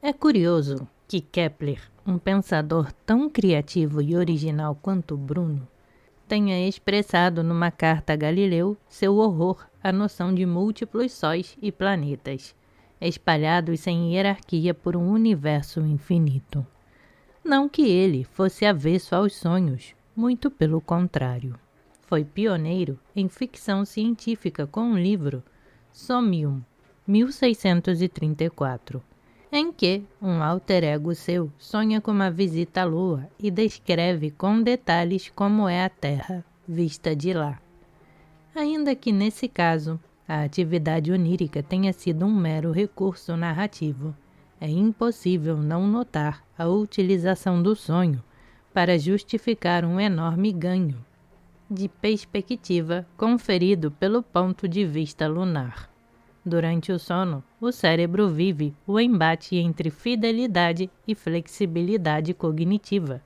É curioso que Kepler, um pensador tão criativo e original quanto Bruno, tenha expressado numa carta a Galileu seu horror à noção de múltiplos sóis e planetas, espalhados sem hierarquia por um universo infinito. Não que ele fosse avesso aos sonhos, muito pelo contrário. Foi pioneiro em ficção científica com o livro Somnium, 1634, em que um alter ego seu sonha com uma visita à Lua e descreve com detalhes como é a Terra, vista de lá. Ainda que nesse caso, a atividade onírica tenha sido um mero recurso narrativo, é impossível não notar a utilização do sonho para justificar um enorme ganho de perspectiva conferido pelo ponto de vista lunar. Durante o sono, o cérebro vive o embate entre fidelidade e flexibilidade cognitiva,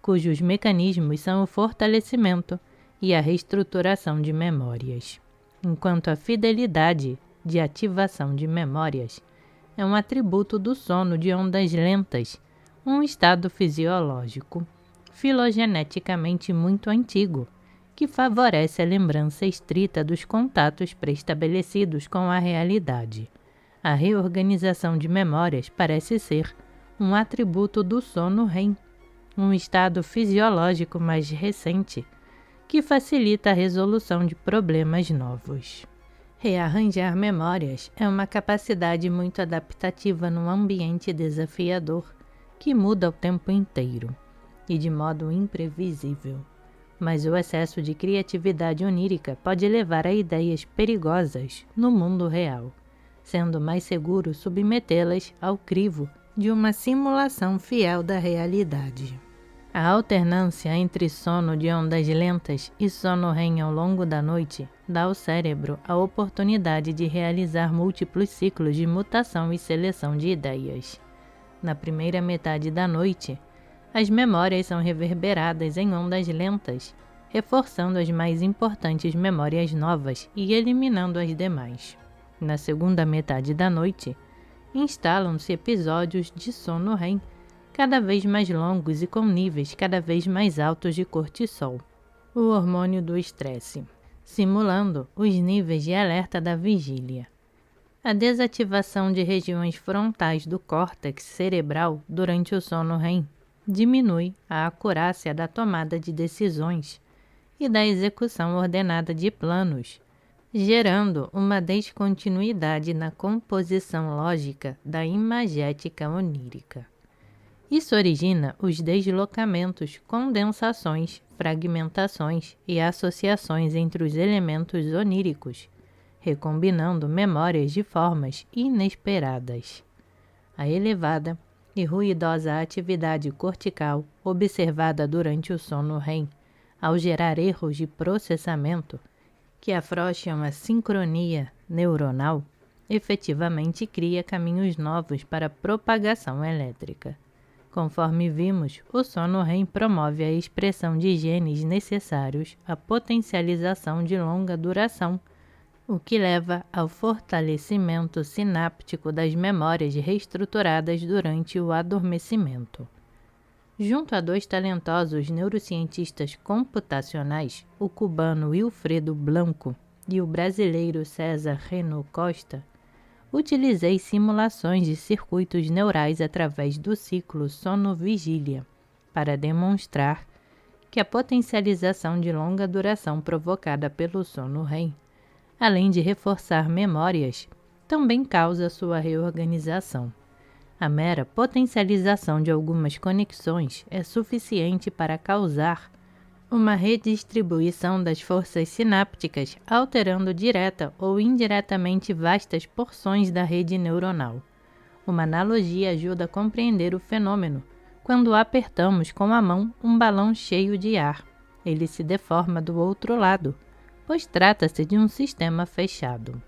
cujos mecanismos são o fortalecimento e a reestruturação de memórias. Enquanto a fidelidade de ativação de memórias é um atributo do sono de ondas lentas, um estado fisiológico, filogeneticamente muito antigo, que favorece a lembrança estrita dos contatos pré-estabelecidos com a realidade. A reorganização de memórias parece ser um atributo do sono REM, um estado fisiológico mais recente, que facilita a resolução de problemas novos. Rearranjar memórias é uma capacidade muito adaptativa num ambiente desafiador, que muda o tempo inteiro e de modo imprevisível. Mas o excesso de criatividade onírica pode levar a ideias perigosas no mundo real, sendo mais seguro submetê-las ao crivo de uma simulação fiel da realidade. A alternância entre sono de ondas lentas e sono REM ao longo da noite dá ao cérebro a oportunidade de realizar múltiplos ciclos de mutação e seleção de ideias. Na primeira metade da noite, as memórias são reverberadas em ondas lentas, reforçando as mais importantes memórias novas e eliminando as demais. Na segunda metade da noite, instalam-se episódios de sono REM, cada vez mais longos e com níveis cada vez mais altos de cortisol, o hormônio do estresse, simulando os níveis de alerta da vigília. A desativação de regiões frontais do córtex cerebral durante o sono REM diminui a acurácia da tomada de decisões e da execução ordenada de planos, gerando uma descontinuidade na composição lógica da imagética onírica. Isso origina os deslocamentos, condensações, fragmentações e associações entre os elementos oníricos, recombinando memórias de formas inesperadas. A elevada e ruidosa atividade cortical observada durante o sono REM, ao gerar erros de processamento que afrouxam a sincronia neuronal, efetivamente cria caminhos novos para a propagação elétrica. Conforme vimos, o sono REM promove a expressão de genes necessários à potencialização de longa duração, o que leva ao fortalecimento sináptico das memórias reestruturadas durante o adormecimento. Junto a dois talentosos neurocientistas computacionais, o cubano Wilfredo Blanco e o brasileiro César Renaud Costa, utilizei simulações de circuitos neurais através do ciclo sono-vigília para demonstrar que a potencialização de longa duração provocada pelo sono REM, além de reforçar memórias, também causa sua reorganização. A mera potencialização de algumas conexões é suficiente para causar uma redistribuição das forças sinápticas, alterando direta ou indiretamente vastas porções da rede neuronal. Uma analogia ajuda a compreender o fenômeno quando apertamos com a mão um balão cheio de ar. Ele se deforma do outro lado, pois trata-se de um sistema fechado.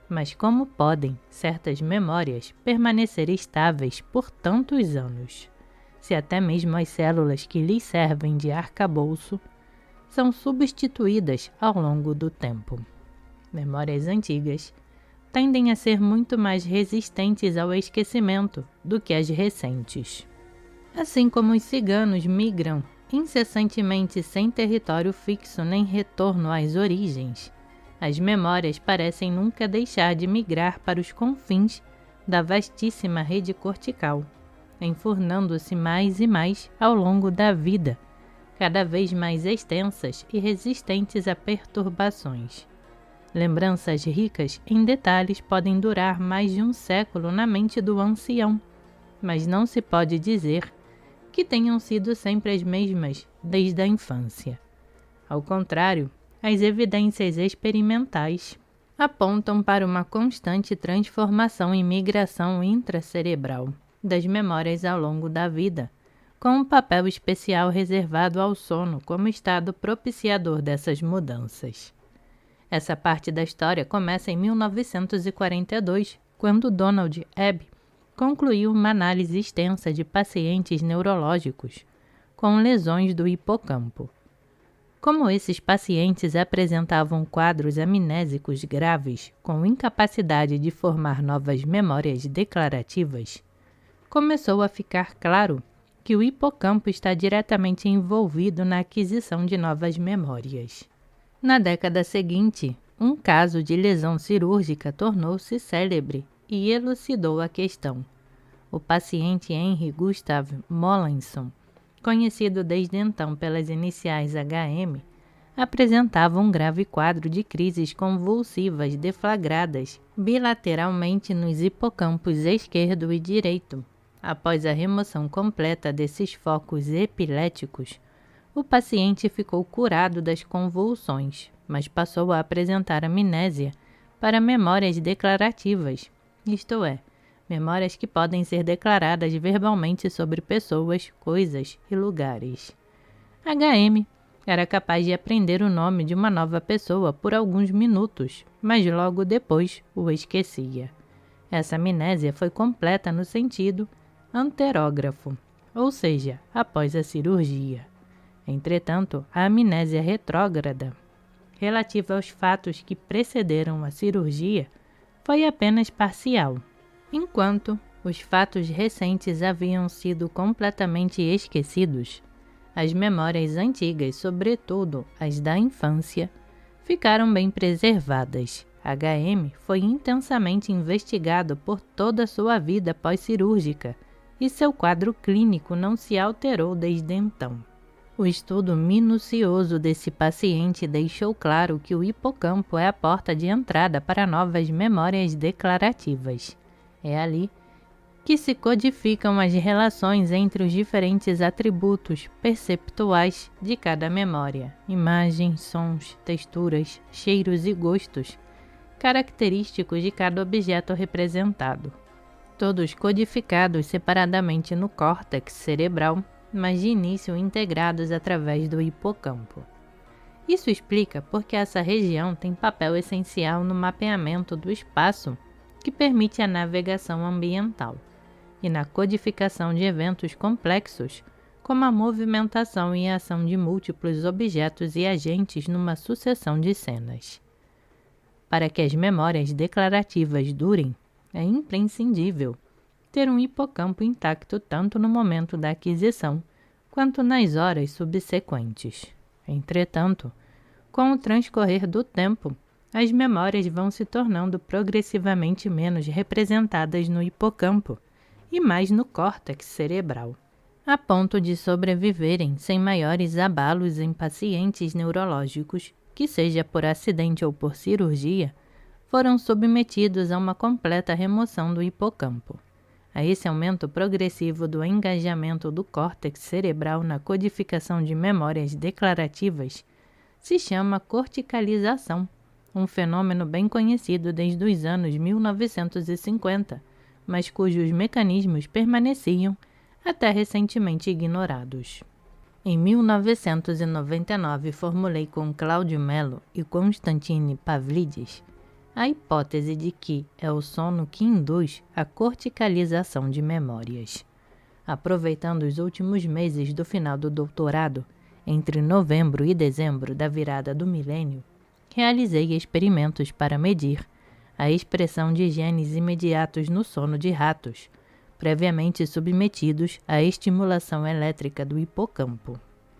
Mas como podem certas memórias permanecer estáveis por tantos anos, se até mesmo as células que lhes servem de arcabouço são substituídas ao longo do tempo? Memórias antigas tendem a ser muito mais resistentes ao esquecimento do que as recentes. Assim como os ciganos migram incessantemente sem território fixo nem retorno às origens, as memórias parecem nunca deixar de migrar para os confins da vastíssima rede cortical, enfurnando-se mais e mais ao longo da vida, cada vez mais extensas e resistentes a perturbações. Lembranças ricas em detalhes podem durar mais de um século na mente do ancião, mas não se pode dizer que tenham sido sempre as mesmas desde a infância. Ao contrário, as evidências experimentais apontam para uma constante transformação e migração intracerebral das memórias ao longo da vida, com um papel especial reservado ao sono como estado propiciador dessas mudanças. Essa parte da história começa em 1942, quando Donald Ebb concluiu uma análise extensa de pacientes neurológicos com lesões do hipocampo. Como esses pacientes apresentavam quadros amnésicos graves com incapacidade de formar novas memórias declarativas, começou a ficar claro que o hipocampo está diretamente envolvido na aquisição de novas memórias. Na década seguinte, um caso de lesão cirúrgica tornou-se célebre e elucidou a questão. O paciente Henry Gustav Mollison, conhecido desde então pelas iniciais HM, apresentava um grave quadro de crises convulsivas deflagradas bilateralmente nos hipocampos esquerdo e direito. Após a remoção completa desses focos epiléticos, o paciente ficou curado das convulsões, mas passou a apresentar amnésia para memórias declarativas, isto é, memórias que podem ser declaradas verbalmente sobre pessoas, coisas e lugares. HM era capaz de aprender o nome de uma nova pessoa por alguns minutos, mas logo depois o esquecia. Essa amnésia foi completa no sentido anterógrafo, ou seja, após a cirurgia. Entretanto, a amnésia retrógrada, relativa aos fatos que precederam a cirurgia, foi apenas parcial, enquanto os fatos recentes haviam sido completamente esquecidos. As memórias antigas, sobretudo as da infância, ficaram bem preservadas. HM foi intensamente investigado por toda a sua vida pós-cirúrgica e seu quadro clínico não se alterou desde então. O estudo minucioso desse paciente deixou claro que o hipocampo é a porta de entrada para novas memórias declarativas. É ali que se codificam as relações entre os diferentes atributos perceptuais de cada memória, imagens, sons, texturas, cheiros e gostos, característicos de cada objeto representado, todos codificados separadamente no córtex cerebral, mas de início integrados através do hipocampo. Isso explica porque essa região tem papel essencial no mapeamento do espaço que permite a navegação ambiental e na codificação de eventos complexos, como a movimentação e a ação de múltiplos objetos e agentes numa sucessão de cenas. Para que as memórias declarativas durem, é imprescindível ter um hipocampo intacto tanto no momento da aquisição quanto nas horas subsequentes. Entretanto, com o transcorrer do tempo, as memórias vão se tornando progressivamente menos representadas no hipocampo e mais no córtex cerebral, a ponto de sobreviverem sem maiores abalos em pacientes neurológicos que, seja por acidente ou por cirurgia, foram submetidos a uma completa remoção do hipocampo. A esse aumento progressivo do engajamento do córtex cerebral na codificação de memórias declarativas se chama corticalização, um fenômeno bem conhecido desde os anos 1950, mas cujos mecanismos permaneciam até recentemente ignorados. Em 1999, formulei com Cláudio Mello e Constantine Pavlidis a hipótese de que é o sono que induz a corticalização de memórias. Aproveitando os últimos meses do final do doutorado, entre novembro e dezembro da virada do milênio, realizei experimentos para medir a expressão de genes imediatos no sono de ratos, previamente submetidos à estimulação elétrica do hipocampo.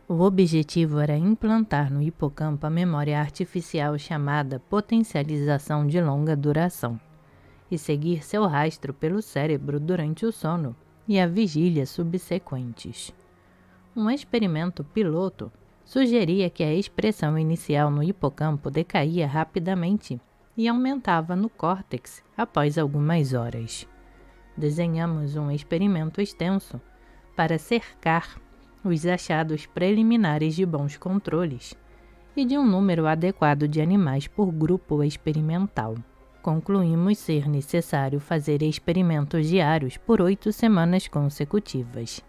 O objetivo era implantar no hipocampo a memória artificial chamada potencialização de longa duração e seguir seu rastro pelo cérebro durante o sono e a vigília subsequentes. Um experimento piloto sugeria que a expressão inicial no hipocampo decaía rapidamente e aumentava no córtex após algumas horas. Desenhamos um experimento extenso para cercar os achados preliminares de bons controles e de um número adequado de animais por grupo experimental. Concluímos ser necessário fazer experimentos diários por 8 semanas consecutivas.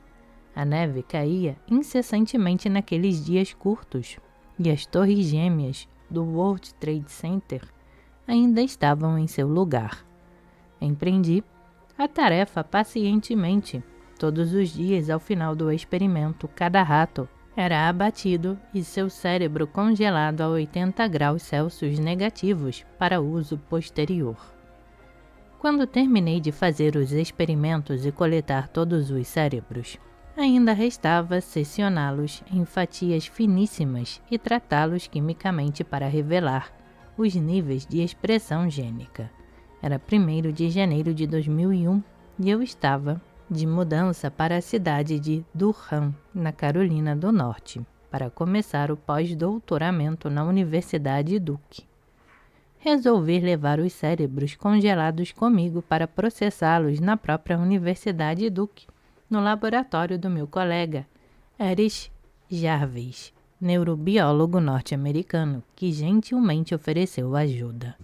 A neve caía incessantemente naqueles dias curtos e as torres gêmeas do World Trade Center ainda estavam em seu lugar. Empreendi a tarefa pacientemente. Todos os dias, ao final do experimento, cada rato era abatido e seu cérebro congelado a 80 graus Celsius negativos para uso posterior. Quando terminei de fazer os experimentos e coletar todos os cérebros, ainda restava seccioná-los em fatias finíssimas e tratá-los quimicamente para revelar os níveis de expressão gênica. Era 1º de janeiro de 2001 e eu estava de mudança para a cidade de Durham, na Carolina do Norte, para começar o pós-doutoramento na Universidade Duke. Resolvi levar os cérebros congelados comigo para processá-los na própria Universidade Duke, no laboratório do meu colega, Erich Jarvis, neurobiólogo norte-americano, que gentilmente ofereceu ajuda.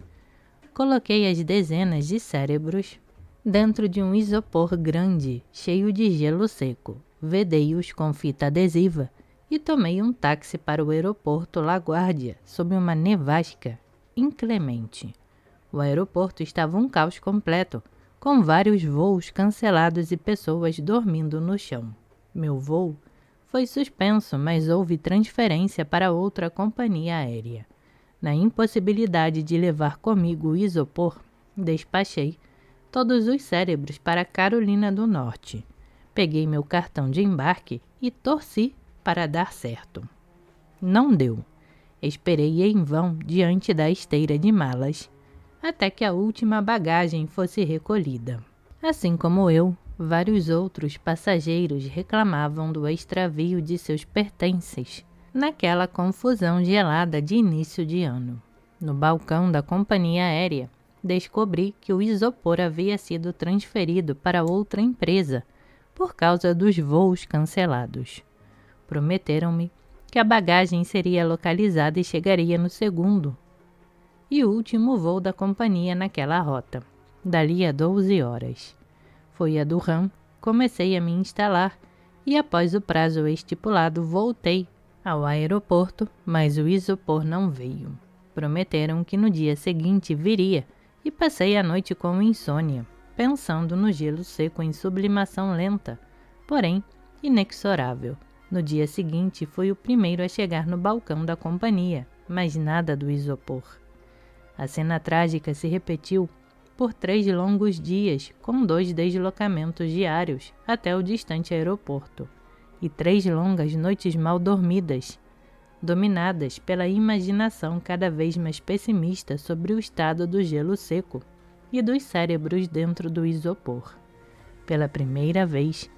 Coloquei as dezenas de cérebros dentro de um isopor grande, cheio de gelo seco, vedei-os com fita adesiva e tomei um táxi para o aeroporto LaGuardia, sob uma nevasca inclemente. O aeroporto estava um caos completo, com vários voos cancelados e pessoas dormindo no chão. Meu voo foi suspenso, mas houve transferência para outra companhia aérea. Na impossibilidade de levar comigo o isopor, despachei todos os cérebros para a Carolina do Norte. Peguei meu cartão de embarque e torci para dar certo. Não deu. Esperei em vão diante da esteira de malas, até que a última bagagem fosse recolhida. Assim como eu, vários outros passageiros reclamavam do extravio de seus pertences, naquela confusão gelada de início de ano. No balcão da companhia aérea, descobri que o isopor havia sido transferido para outra empresa por causa dos voos cancelados. Prometeram-me que a bagagem seria localizada e chegaria no segundo e último voo da companhia naquela rota, dali a 12 horas. Fui a Durham, comecei a me instalar e após o prazo estipulado voltei ao aeroporto, mas o isopor não veio. Prometeram que no dia seguinte viria e passei a noite com insônia, pensando no gelo seco em sublimação lenta, porém inexorável. No dia seguinte fui o primeiro a chegar no balcão da companhia, mas nada do isopor. A cena trágica se repetiu por 3 longos dias, com 2 deslocamentos diários até o distante aeroporto, e 3 longas noites mal dormidas, dominadas pela imaginação cada vez mais pessimista sobre o estado do gelo seco e dos cérebros dentro do isopor. Pela primeira vez,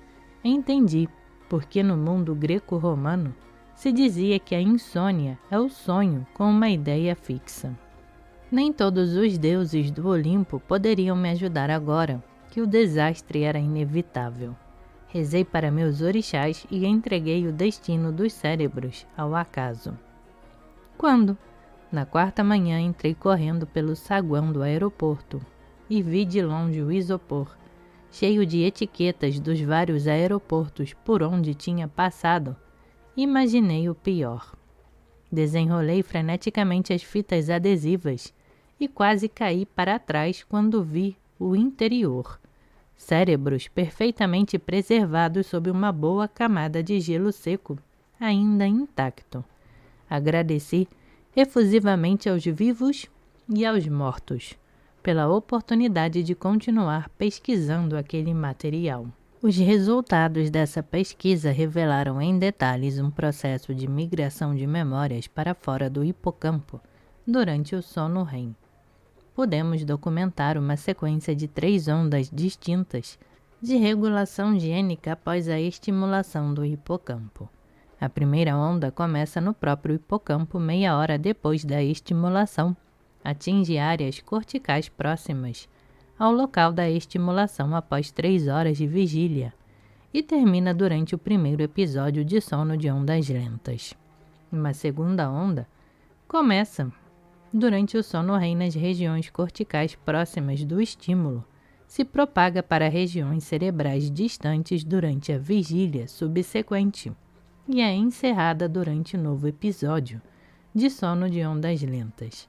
entendi por que no mundo greco-romano se dizia que a insônia é o sonho com uma ideia fixa. Nem todos os deuses do Olimpo poderiam me ajudar agora, que o desastre era inevitável. Rezei para meus orixás e entreguei o destino dos cérebros ao acaso. Quando, na 4ª manhã, entrei correndo pelo saguão do aeroporto e vi de longe o isopor, cheio de etiquetas dos vários aeroportos por onde tinha passado, imaginei o pior. Desenrolei freneticamente as fitas adesivas e quase caí para trás quando vi o interior. Cérebros perfeitamente preservados sob uma boa camada de gelo seco, ainda intacto. Agradeci efusivamente aos vivos e aos mortos, pela oportunidade de continuar pesquisando aquele material. Os resultados dessa pesquisa revelaram em detalhes um processo de migração de memórias para fora do hipocampo durante o sono REM. Podemos documentar uma sequência de 3 ondas distintas de regulação gênica após a estimulação do hipocampo. A primeira onda começa no próprio hipocampo meia hora depois da estimulação, atinge áreas corticais próximas ao local da estimulação após 3 horas de vigília e termina durante o primeiro episódio de sono de ondas lentas. Uma segunda onda começa durante o sono REM nas regiões corticais próximas do estímulo, se propaga para regiões cerebrais distantes durante a vigília subsequente e é encerrada durante o novo episódio de sono de ondas lentas.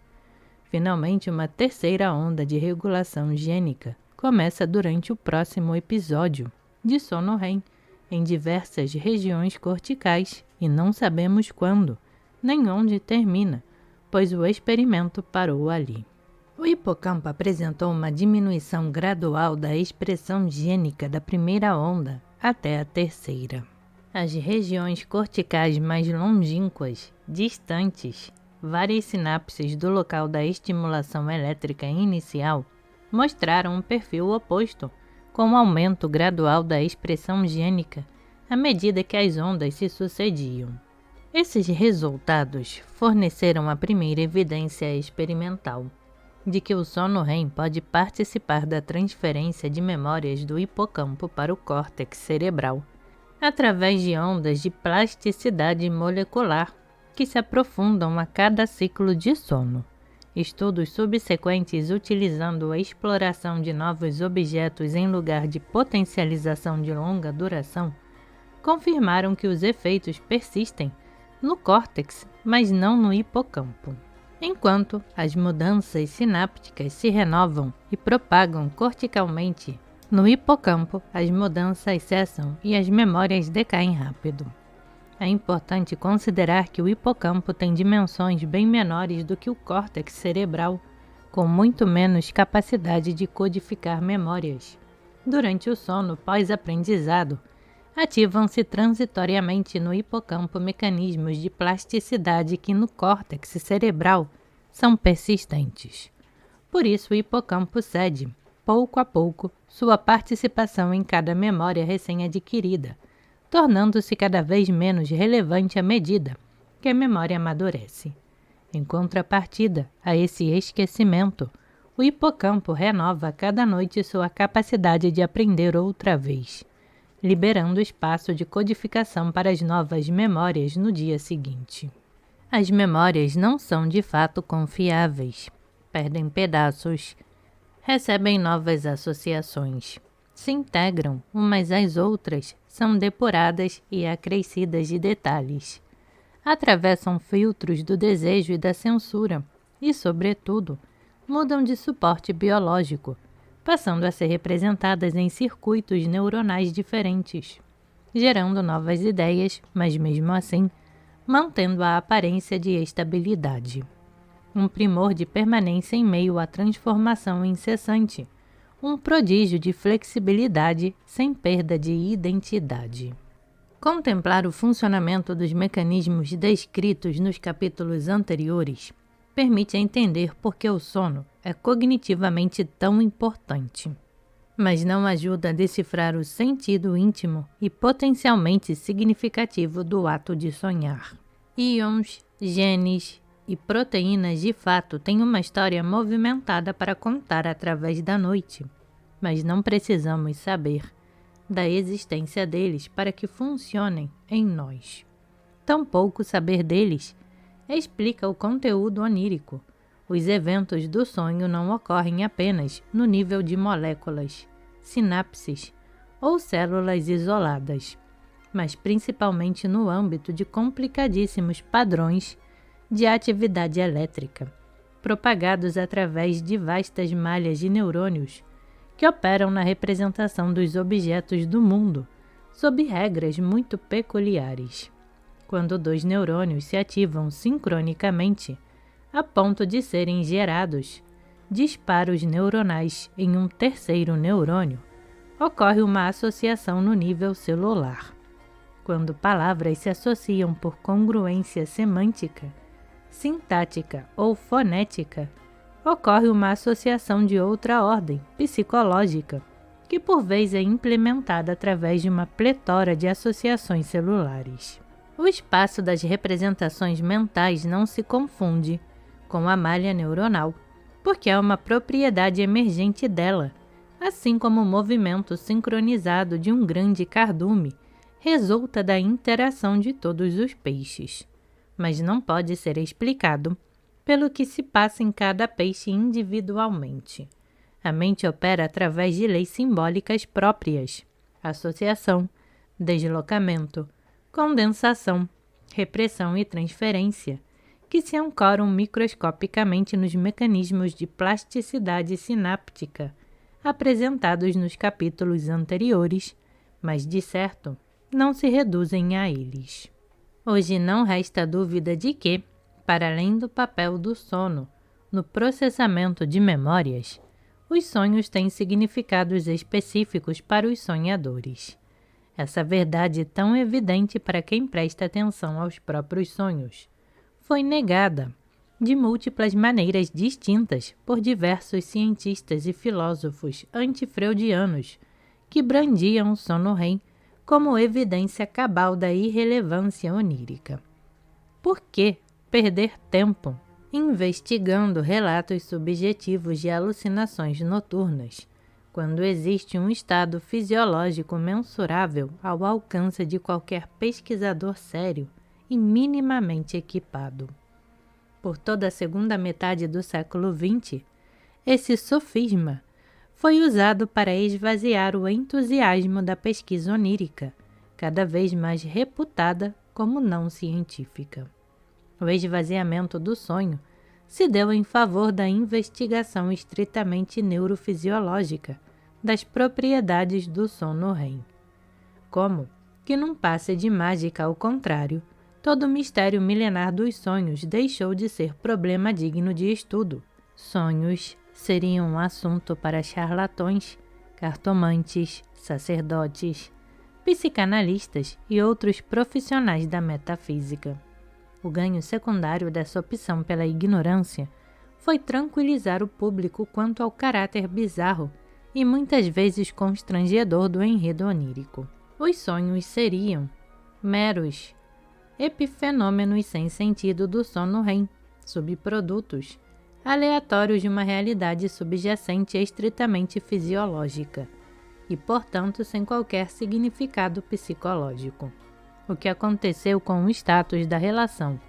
Finalmente, uma terceira onda de regulação gênica começa durante o próximo episódio de sono REM em diversas regiões corticais e não sabemos quando, nem onde termina, pois o experimento parou ali. O hipocampo apresentou uma diminuição gradual da expressão gênica da primeira onda até a terceira. As regiões corticais mais longínquas, distantes, várias sinapses do local da estimulação elétrica inicial mostraram um perfil oposto, com um aumento gradual da expressão gênica à medida que as ondas se sucediam. Esses resultados forneceram a primeira evidência experimental de que o sono REM pode participar da transferência de memórias do hipocampo para o córtex cerebral, através de ondas de plasticidade molecular que se aprofundam a cada ciclo de sono. Estudos subsequentes utilizando a exploração de novos objetos em lugar de potencialização de longa duração confirmaram que os efeitos persistem no córtex, mas não no hipocampo. Enquanto as mudanças sinápticas se renovam e propagam corticalmente, no hipocampo as mudanças cessam e as memórias decaem rápido. É importante considerar que o hipocampo tem dimensões bem menores do que o córtex cerebral, com muito menos capacidade de codificar memórias. Durante o sono pós-aprendizado, ativam-se transitoriamente no hipocampo mecanismos de plasticidade que no córtex cerebral são persistentes. Por isso, o hipocampo cede, pouco a pouco, sua participação em cada memória recém-adquirida, tornando-se cada vez menos relevante à medida que a memória amadurece. Em contrapartida a esse esquecimento, o hipocampo renova a cada noite sua capacidade de aprender outra vez, liberando espaço de codificação para as novas memórias no dia seguinte. As memórias não são de fato confiáveis, perdem pedaços, recebem novas associações, se integram umas às outras, são depuradas e acrescidas de detalhes. Atravessam filtros do desejo e da censura e, sobretudo, mudam de suporte biológico, passando a ser representadas em circuitos neuronais diferentes, gerando novas ideias, mas mesmo assim, mantendo a aparência de estabilidade. Um primor de permanência em meio à transformação incessante, um prodígio de flexibilidade sem perda de identidade. Contemplar o funcionamento dos mecanismos descritos nos capítulos anteriores permite entender por que o sono é cognitivamente tão importante, mas não ajuda a decifrar o sentido íntimo e potencialmente significativo do ato de sonhar. Íons, genes e proteínas de fato têm uma história movimentada para contar através da noite, mas não precisamos saber da existência deles para que funcionem em nós. Tampouco saber deles explica o conteúdo onírico. Os eventos do sonho não ocorrem apenas no nível de moléculas, sinapses ou células isoladas, mas principalmente no âmbito de complicadíssimos padrões de atividade elétrica, propagados através de vastas malhas de neurônios que operam na representação dos objetos do mundo, sob regras muito peculiares. Quando 2 neurônios se ativam sincronicamente, a ponto de serem gerados disparos neuronais em um terceiro neurônio, ocorre uma associação no nível celular. Quando palavras se associam por congruência semântica, sintática ou fonética, ocorre uma associação de outra ordem, psicológica, que por vezes é implementada através de uma pletora de associações celulares. O espaço das representações mentais não se confunde com a malha neuronal, porque é uma propriedade emergente dela, assim como o movimento sincronizado de um grande cardume resulta da interação de todos os peixes, mas não pode ser explicado pelo que se passa em cada peixe individualmente. A mente opera através de leis simbólicas próprias: associação, deslocamento, condensação, repressão e transferência, que se ancoram microscopicamente nos mecanismos de plasticidade sináptica apresentados nos capítulos anteriores, mas, de certo, não se reduzem a eles. Hoje não resta dúvida de que, para além do papel do sono no processamento de memórias, os sonhos têm significados específicos para os sonhadores. Essa verdade tão evidente para quem presta atenção aos próprios sonhos foi negada de múltiplas maneiras distintas por diversos cientistas e filósofos antifreudianos que brandiam o sono REM como evidência cabal da irrelevância onírica. Por que perder tempo investigando relatos subjetivos de alucinações noturnas, quando existe um estado fisiológico mensurável ao alcance de qualquer pesquisador sério e minimamente equipado? Por toda a segunda metade do século XX, esse sofisma foi usado para esvaziar o entusiasmo da pesquisa onírica, cada vez mais reputada como não científica. O esvaziamento do sonho se deu em favor da investigação estritamente neurofisiológica das propriedades do sono REM. Como que num passe de mágica ao contrário, todo o mistério milenar dos sonhos deixou de ser problema digno de estudo. Sonhos seriam um assunto para charlatões, cartomantes, sacerdotes, psicanalistas e outros profissionais da metafísica. O ganho secundário dessa opção pela ignorância foi tranquilizar o público quanto ao caráter bizarro e muitas vezes constrangedor do enredo onírico. Os sonhos seriam meros epifenômenos sem sentido do sono REM, subprodutos aleatórios de uma realidade subjacente estritamente fisiológica e, portanto, sem qualquer significado psicológico. O que aconteceu com o status da relação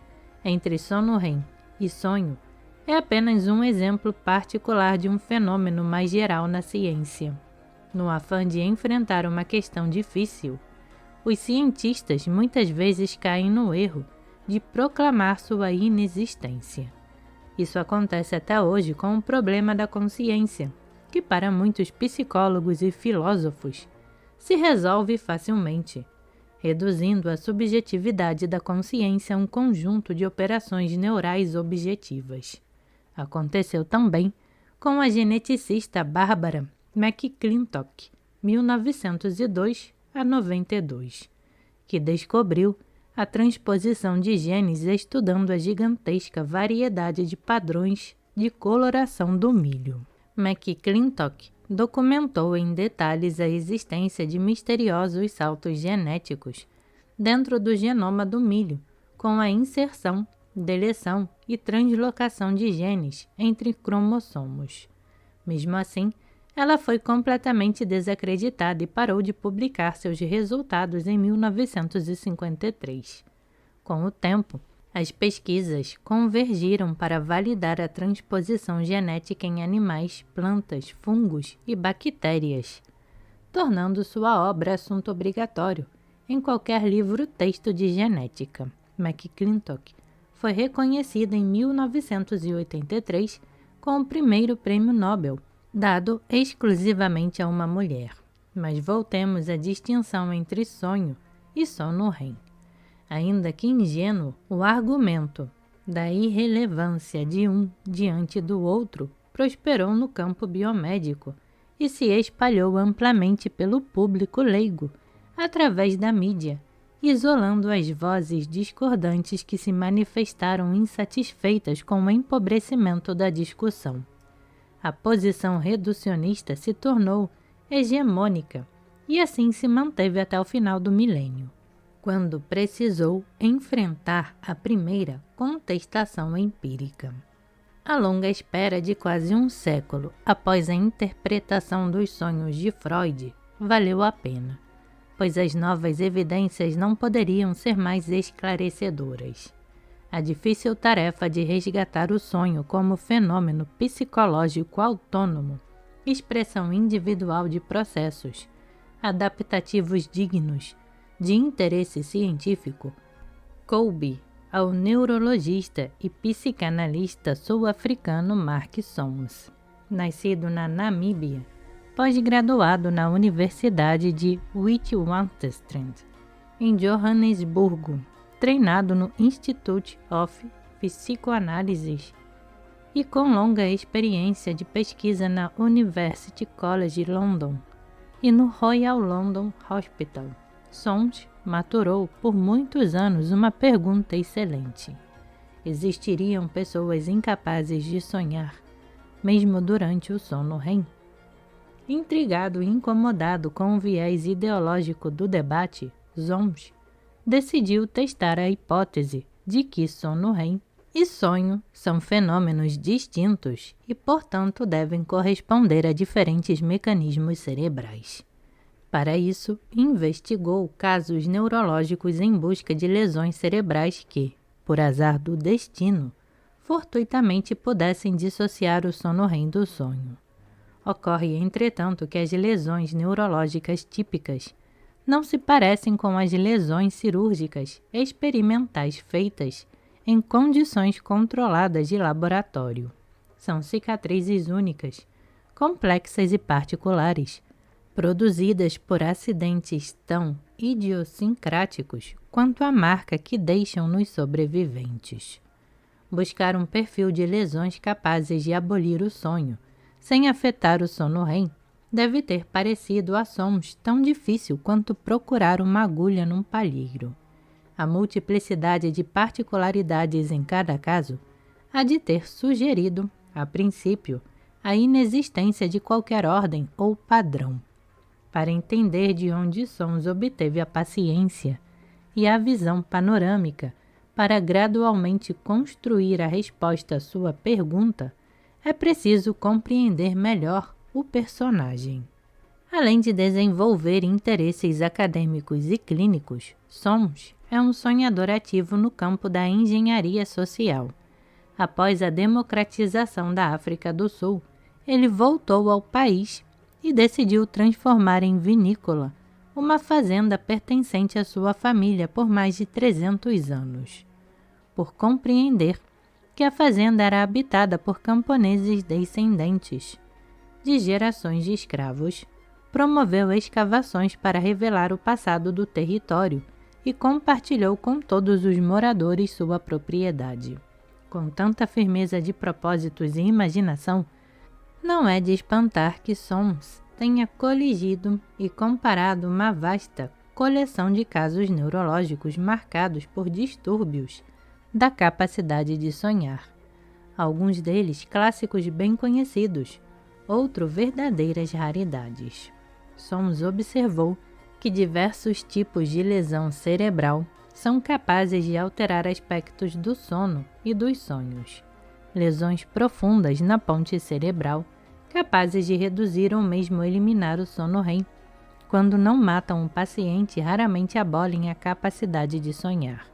entre sono REM e sonho é apenas um exemplo particular de um fenômeno mais geral na ciência. No afã de enfrentar uma questão difícil, os cientistas muitas vezes caem no erro de proclamar sua inexistência. Isso acontece até hoje com o problema da consciência, que para muitos psicólogos e filósofos se resolve facilmente, reduzindo a subjetividade da consciência a um conjunto de operações neurais objetivas. Aconteceu também com a geneticista Barbara McClintock, 1902 a 92, que descobriu a transposição de genes estudando a gigantesca variedade de padrões de coloração do milho. McClintock documentou em detalhes a existência de misteriosos saltos genéticos dentro do genoma do milho, com a inserção, deleção e translocação de genes entre cromossomos. Mesmo assim, ela foi completamente desacreditada e parou de publicar seus resultados em 1953. Com o tempo, as pesquisas convergiram para validar a transposição genética em animais, plantas, fungos e bactérias, tornando sua obra assunto obrigatório em qualquer livro-texto de genética. McClintock foi reconhecida em 1983 com o primeiro prêmio Nobel, dado exclusivamente a uma mulher. Mas voltemos à distinção entre sonho e sono REM. Ainda que ingênuo, o argumento da irrelevância de um diante do outro prosperou no campo biomédico e se espalhou amplamente pelo público leigo, através da mídia, isolando as vozes discordantes que se manifestaram insatisfeitas com o empobrecimento da discussão. A posição reducionista se tornou hegemônica e assim se manteve até o final do milênio, quando precisou enfrentar a primeira contestação empírica. A longa espera de quase um século após a interpretação dos sonhos de Freud valeu a pena, pois as novas evidências não poderiam ser mais esclarecedoras. A difícil tarefa de resgatar o sonho como fenômeno psicológico autônomo, expressão individual de processos adaptativos dignos de interesse científico, coube ao neurologista e psicanalista sul-africano Mark Solms, nascido na Namíbia, pós-graduado na Universidade de Witwatersrand, em Johannesburgo, treinado no Institute of Psychoanalysis e com longa experiência de pesquisa na University College London e no Royal London Hospital. Solms maturou por muitos anos uma pergunta excelente: existiriam pessoas incapazes de sonhar, mesmo durante o sono REM? Intrigado e incomodado com o viés ideológico do debate, Solms decidiu testar a hipótese de que sono REM e sonho são fenômenos distintos e, portanto, devem corresponder a diferentes mecanismos cerebrais. Para isso, investigou casos neurológicos em busca de lesões cerebrais que, por azar do destino, fortuitamente pudessem dissociar o sono REM do sonho. Ocorre, entretanto, que as lesões neurológicas típicas não se parecem com as lesões cirúrgicas experimentais feitas em condições controladas de laboratório. São cicatrizes únicas, complexas e particulares, produzidas por acidentes tão idiosincráticos quanto a marca que deixam nos sobreviventes. Buscar um perfil de lesões capazes de abolir o sonho, sem afetar o sono REM, deve ter parecido a Solms tão difícil quanto procurar uma agulha num palheiro. A multiplicidade de particularidades em cada caso há de ter sugerido, a princípio, a inexistência de qualquer ordem ou padrão. Para entender de onde Solms obteve a paciência e a visão panorâmica para gradualmente construir a resposta à sua pergunta, é preciso compreender melhor o personagem. Além de desenvolver interesses acadêmicos e clínicos, Solms é um sonhador ativo no campo da engenharia social. Após a democratização da África do Sul, ele voltou ao país e decidiu transformar em vinícola uma fazenda pertencente à sua família por mais de 300 anos. Por compreender que a fazenda era habitada por camponeses descendentes de gerações de escravos, promoveu escavações para revelar o passado do território e compartilhou com todos os moradores sua propriedade. Com tanta firmeza de propósitos e imaginação, não é de espantar que Solms tenha coligido e comparado uma vasta coleção de casos neurológicos marcados por distúrbios da capacidade de sonhar. Alguns deles clássicos bem conhecidos, outros verdadeiras raridades. Solms observou que diversos tipos de lesão cerebral são capazes de alterar aspectos do sono e dos sonhos. Lesões profundas na ponte cerebral, capazes de reduzir ou mesmo eliminar o sono REM. Quando não matam o paciente, raramente abolem a capacidade de sonhar.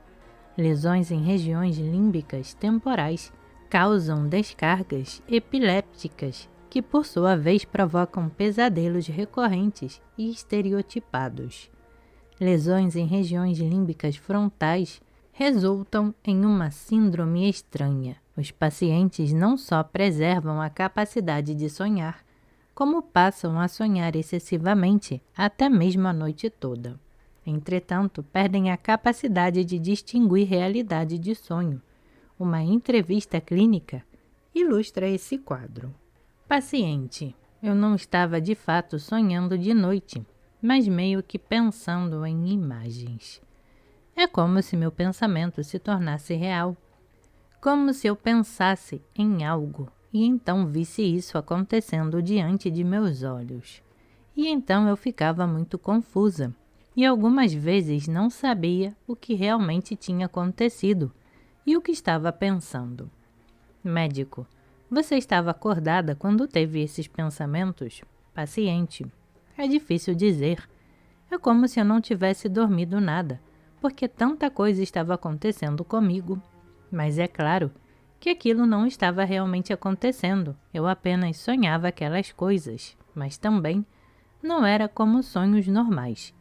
Lesões em regiões límbicas temporais causam descargas epilépticas que, por sua vez, provocam pesadelos recorrentes e estereotipados. Lesões em regiões límbicas frontais resultam em uma síndrome estranha. Os pacientes não só preservam a capacidade de sonhar, como passam a sonhar excessivamente, até mesmo a noite toda. Entretanto, perdem a capacidade de distinguir realidade de sonho. Uma entrevista clínica ilustra esse quadro. Paciente. Eu não estava de fato sonhando de noite, mas meio que pensando em imagens. É como se meu pensamento se tornasse real. Como se eu pensasse em algo e então visse isso acontecendo diante de meus olhos. E então eu ficava muito confusa e algumas vezes não sabia o que realmente tinha acontecido e o que estava pensando. Médico. Você estava acordada quando teve esses pensamentos? Paciente. É difícil dizer. É como se eu não tivesse dormido nada, porque tanta coisa estava acontecendo comigo. Mas é claro que aquilo não estava realmente acontecendo. Eu apenas sonhava aquelas coisas, mas também não era como sonhos normais.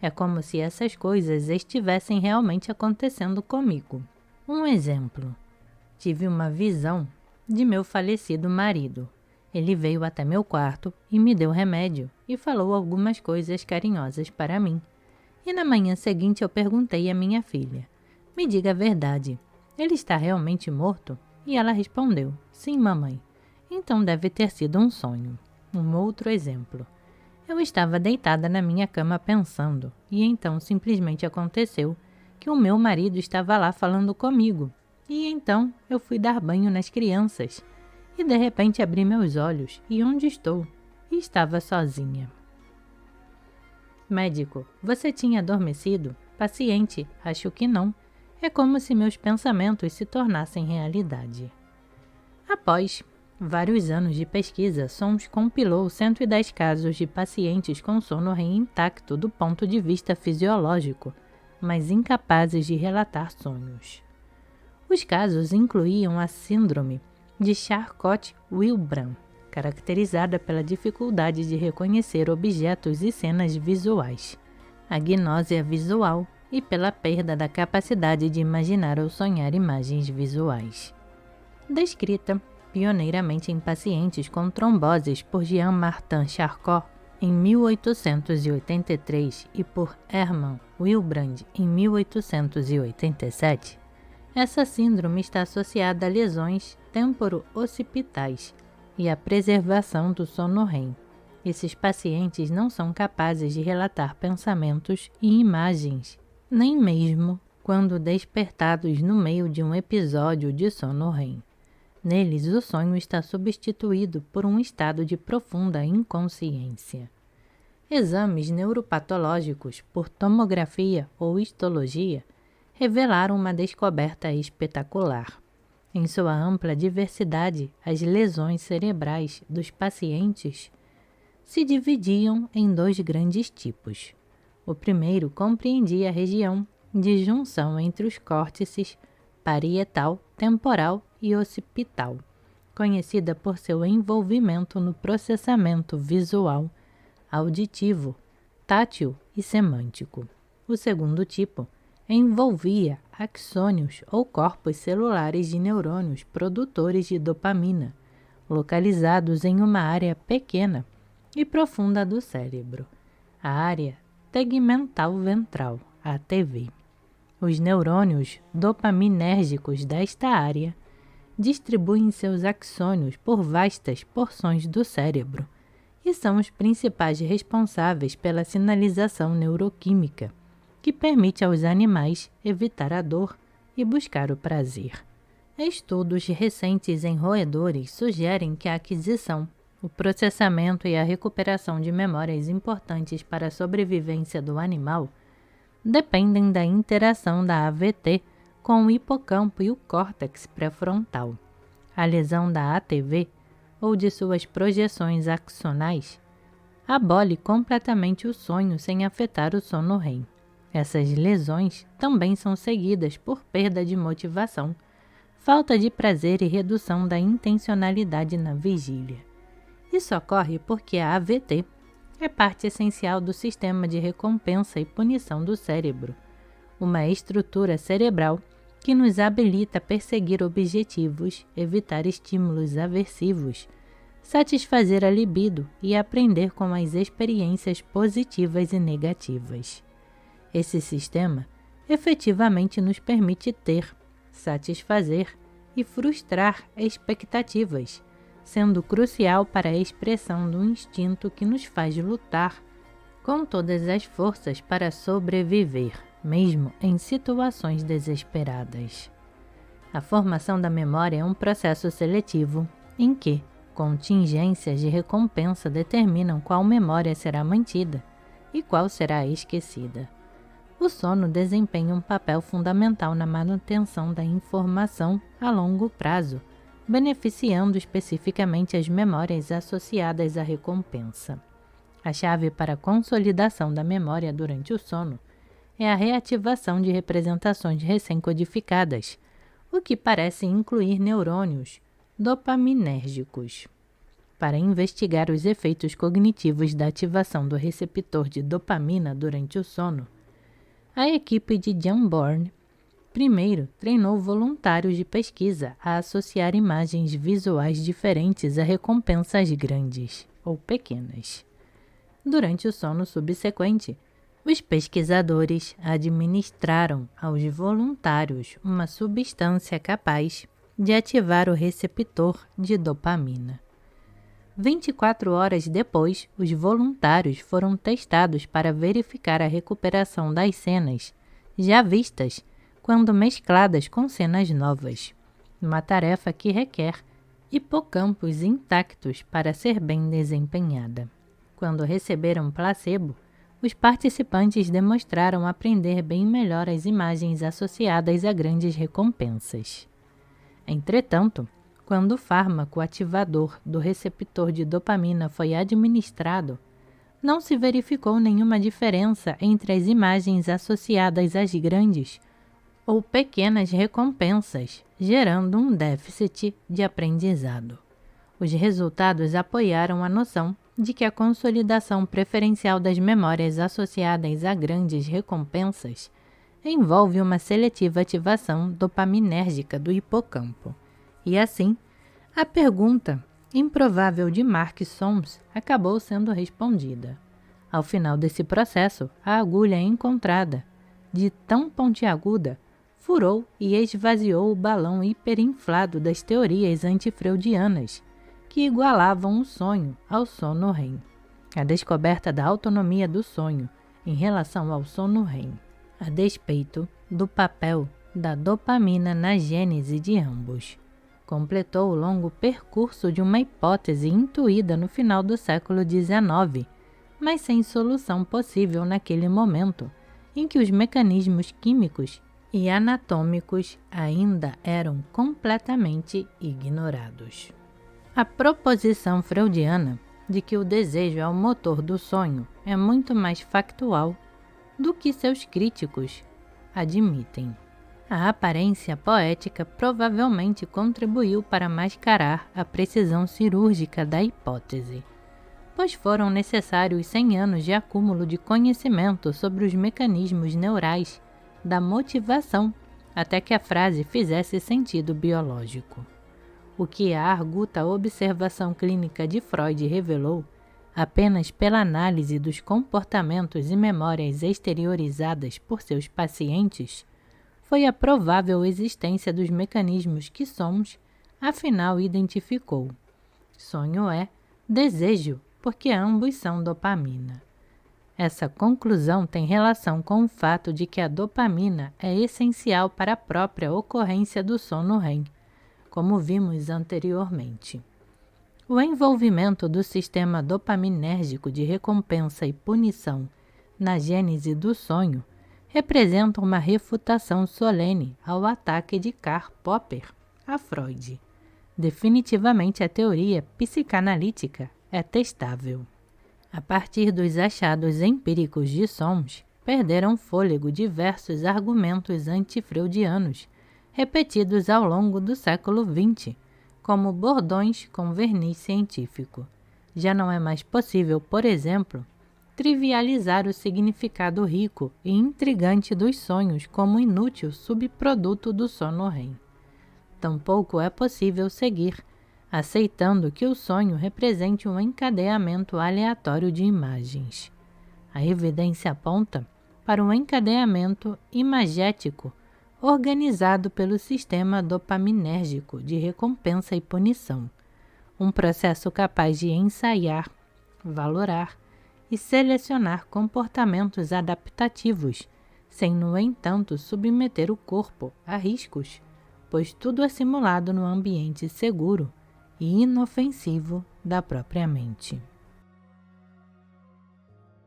É como se essas coisas estivessem realmente acontecendo comigo. Um exemplo. Tive uma visão de meu falecido marido. Ele veio até meu quarto e me deu remédio e falou algumas coisas carinhosas para mim. E na manhã seguinte eu perguntei à minha filha, me diga a verdade, ele está realmente morto? E ela respondeu, sim, mamãe. Então deve ter sido um sonho. Um outro exemplo. Eu estava deitada na minha cama pensando, e então simplesmente aconteceu que o meu marido estava lá falando comigo. E então eu fui dar banho nas crianças. E de repente abri meus olhos e onde estou? E estava sozinha. Médico, você tinha adormecido? Paciente, acho que não. É como se meus pensamentos se tornassem realidade. Após vários anos de pesquisa, SONS compilou 110 casos de pacientes com sono REM intacto do ponto de vista fisiológico, mas incapazes de relatar sonhos. Os casos incluíam a síndrome de Charcot-Wilbram, caracterizada pela dificuldade de reconhecer objetos e cenas visuais, a gnósia visual e pela perda da capacidade de imaginar ou sonhar imagens visuais. Descrita pioneiramente em pacientes com tromboses por Jean-Martin Charcot em 1883 e por Hermann Willebrand em 1887, essa síndrome está associada a lesões temporo-occipitais e à preservação do sono REM. Esses pacientes não são capazes de relatar pensamentos e imagens, nem mesmo quando despertados no meio de um episódio de sono REM. Neles, o sonho está substituído por um estado de profunda inconsciência. Exames neuropatológicos por tomografia ou histologia revelaram uma descoberta espetacular. Em sua ampla diversidade, as lesões cerebrais dos pacientes se dividiam em dois grandes tipos. O primeiro compreendia a região de junção entre os córtices parietal, temporal e occipital, conhecida por seu envolvimento no processamento visual, auditivo, tátil e semântico. O segundo tipo envolvia axônios ou corpos celulares de neurônios produtores de dopamina, localizados em uma área pequena e profunda do cérebro, a área tegmental ventral, ATV. Os neurônios dopaminérgicos desta área distribuem seus axônios por vastas porções do cérebro e são os principais responsáveis pela sinalização neuroquímica, que permite aos animais evitar a dor e buscar o prazer. Estudos recentes em roedores sugerem que a aquisição, o processamento e a recuperação de memórias importantes para a sobrevivência do animal dependem da interação da AVT com o hipocampo e o córtex pré-frontal. A lesão da ATV, ou de suas projeções axonais, abole completamente o sonho sem afetar o sono REM. Essas lesões também são seguidas por perda de motivação, falta de prazer e redução da intencionalidade na vigília. Isso ocorre porque a AVT é parte essencial do sistema de recompensa e punição do cérebro, uma estrutura cerebral que nos habilita a perseguir objetivos, evitar estímulos aversivos, satisfazer a libido e aprender com as experiências positivas e negativas. Esse sistema efetivamente nos permite ter, satisfazer e frustrar expectativas, sendo crucial para a expressão do instinto que nos faz lutar com todas as forças para sobreviver, mesmo em situações desesperadas. A formação da memória é um processo seletivo em que contingências de recompensa determinam qual memória será mantida e qual será esquecida. O sono desempenha um papel fundamental na manutenção da informação a longo prazo, beneficiando especificamente as memórias associadas à recompensa. A chave para a consolidação da memória durante o sono é a reativação de representações recém-codificadas, o que parece incluir neurônios dopaminérgicos. Para investigar os efeitos cognitivos da ativação do receptor de dopamina durante o sono, a equipe de John Bourne primeiro treinou voluntários de pesquisa a associar imagens visuais diferentes a recompensas grandes ou pequenas. Durante o sono subsequente, os pesquisadores administraram aos voluntários uma substância capaz de ativar o receptor de dopamina. 24 horas depois, os voluntários foram testados para verificar a recuperação das cenas já vistas quando mescladas com cenas novas, uma tarefa que requer hipocampos intactos para ser bem desempenhada. Quando receberam placebo, os participantes demonstraram aprender bem melhor as imagens associadas a grandes recompensas. Entretanto, quando o fármaco ativador do receptor de dopamina foi administrado, não se verificou nenhuma diferença entre as imagens associadas às grandes ou pequenas recompensas, gerando um déficit de aprendizado. Os resultados apoiaram a noção de que a consolidação preferencial das memórias associadas a grandes recompensas envolve uma seletiva ativação dopaminérgica do hipocampo. E assim, a pergunta improvável de Mark Soames acabou sendo respondida. Ao final desse processo, a agulha encontrada, de tão pontiaguda, furou e esvaziou o balão hiperinflado das teorias antifreudianas, que igualavam o sonho ao sono REM. A descoberta da autonomia do sonho em relação ao sono REM, a despeito do papel da dopamina na gênese de ambos, completou o longo percurso de uma hipótese intuída no final do século XIX, mas sem solução possível naquele momento em que os mecanismos químicos e anatômicos ainda eram completamente ignorados. A proposição freudiana de que o desejo é o motor do sonho é muito mais factual do que seus críticos admitem. A aparência poética provavelmente contribuiu para mascarar a precisão cirúrgica da hipótese, pois foram necessários 100 anos de acúmulo de conhecimento sobre os mecanismos neurais da motivação até que a frase fizesse sentido biológico. O que a arguta observação clínica de Freud revelou, apenas pela análise dos comportamentos e memórias exteriorizadas por seus pacientes, foi a provável existência dos mecanismos que Soames, afinal, identificou. Sonho é desejo, porque ambos são dopamina. Essa conclusão tem relação com o fato de que a dopamina é essencial para a própria ocorrência do sono REM, como vimos anteriormente. O envolvimento do sistema dopaminérgico de recompensa e punição na gênese do sonho representa uma refutação solene ao ataque de Karl Popper a Freud. Definitivamente a teoria psicanalítica é testável. A partir dos achados empíricos de Soames, perderam fôlego diversos argumentos antifreudianos, repetidos ao longo do século XX, como bordões com verniz científico. Já não é mais possível, por exemplo, trivializar o significado rico e intrigante dos sonhos como inútil subproduto do sono REM. Tampouco é possível seguir, aceitando que o sonho represente um encadeamento aleatório de imagens. A evidência aponta para um encadeamento imagético organizado pelo sistema dopaminérgico de recompensa e punição, um processo capaz de ensaiar, valorar e selecionar comportamentos adaptativos, sem, no entanto, submeter o corpo a riscos, pois tudo é simulado no ambiente seguro e inofensivo da própria mente.